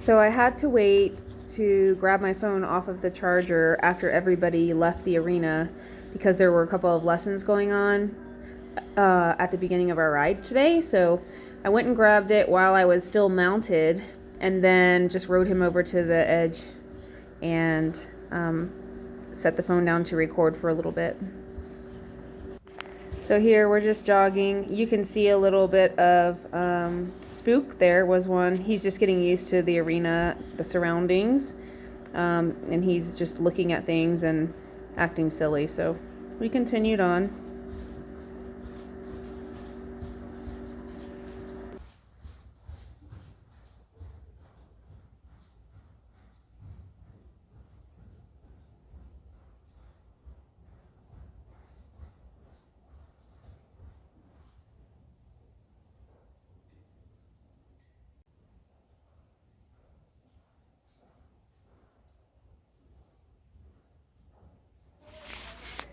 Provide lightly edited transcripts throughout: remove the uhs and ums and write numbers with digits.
So I had to wait to grab my phone off of the charger after everybody left the arena because there were a couple of lessons going on at the beginning of our ride today. So I went and grabbed it while I was still mounted and then just rode him over to the edge and set the phone down to record for a little bit. So here we're just jogging. You can see a little bit of Spook. There was one. He's just getting used to the arena, the surroundings, and he's just looking at things and acting silly. So we continued on.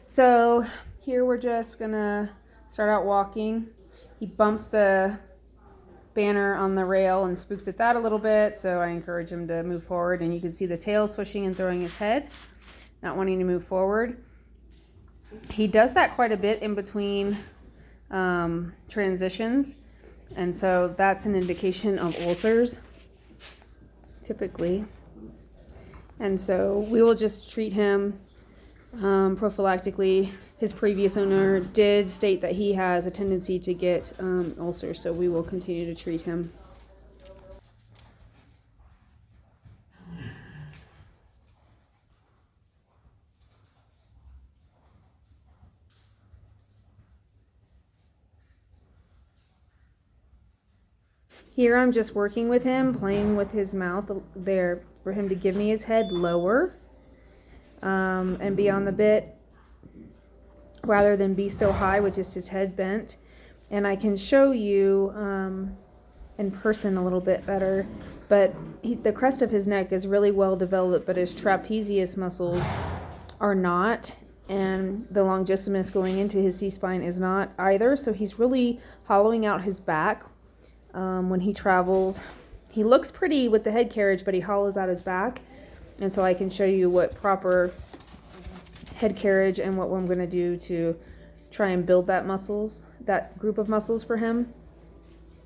So here we're just gonna start out walking. He bumps the banner on the rail and spooks at that a little bit, so I encourage him to move forward, and you can see the tail swishing and throwing his head, not wanting to move forward. He does that quite a bit in between transitions, and so that's an indication of ulcers typically, and so we will just treat him prophylactically. His previous owner did state that he has a tendency to get ulcers, so we will continue to treat him. Here I'm just working with him, playing with his mouth there for him to give me his head lower and be on the bit rather than be so high with just his head bent. And I can show you in person a little bit better, but the crest of his neck is really well developed, but his trapezius muscles are not, and the longissimus going into his C-spine is not either, so he's really hollowing out his back when he travels. He looks pretty with the head carriage, but he hollows out his back, and so I can show you what proper head carriage and what I'm going to do to try and build that group of muscles for him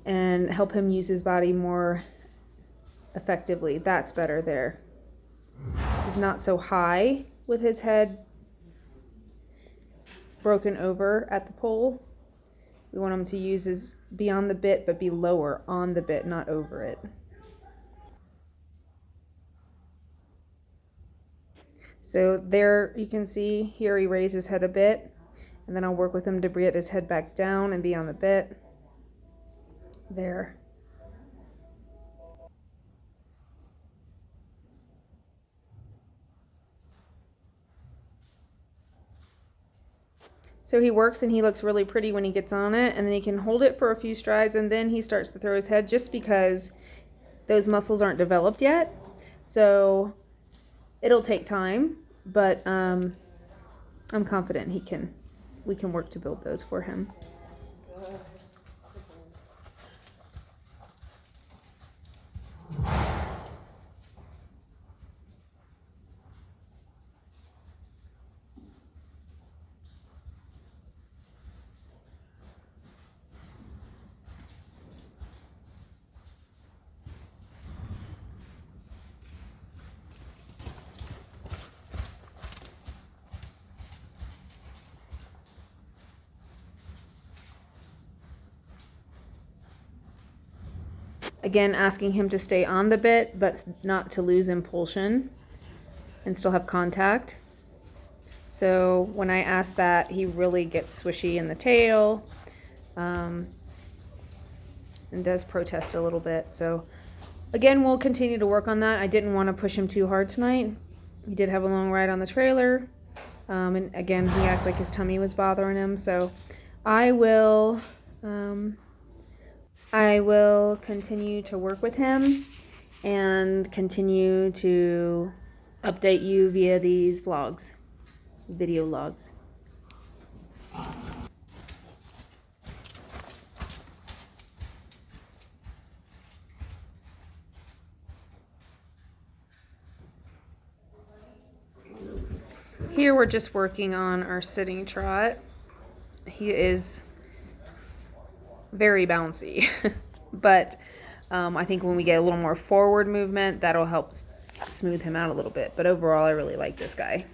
and help him use his body more effectively. That's better there. He's not so high with his head broken over at the pole. We want him to be on the bit, but be lower on the bit, not over it. So there you can see here he raised his head a bit, and then I'll work with him to get his head back down and be on the bit. There. So he works and he looks really pretty when he gets on it, and then he can hold it for a few strides, and then he starts to throw his head just because those muscles aren't developed yet. So it'll take time, but I'm confident we can work to build those for him. Again, asking him to stay on the bit, but not to lose impulsion and still have contact. So when I ask that, he really gets swishy in the tail and does protest a little bit. So again, we'll continue to work on that. I didn't want to push him too hard tonight. He did have a long ride on the trailer. And again, he acts like his tummy was bothering him. So I will continue to work with him and continue to update you via these vlogs, video logs. Here we're just working on our sitting trot. He is very bouncy, but I think when we get a little more forward movement, that'll help smooth him out a little bit. But overall, I really like this guy.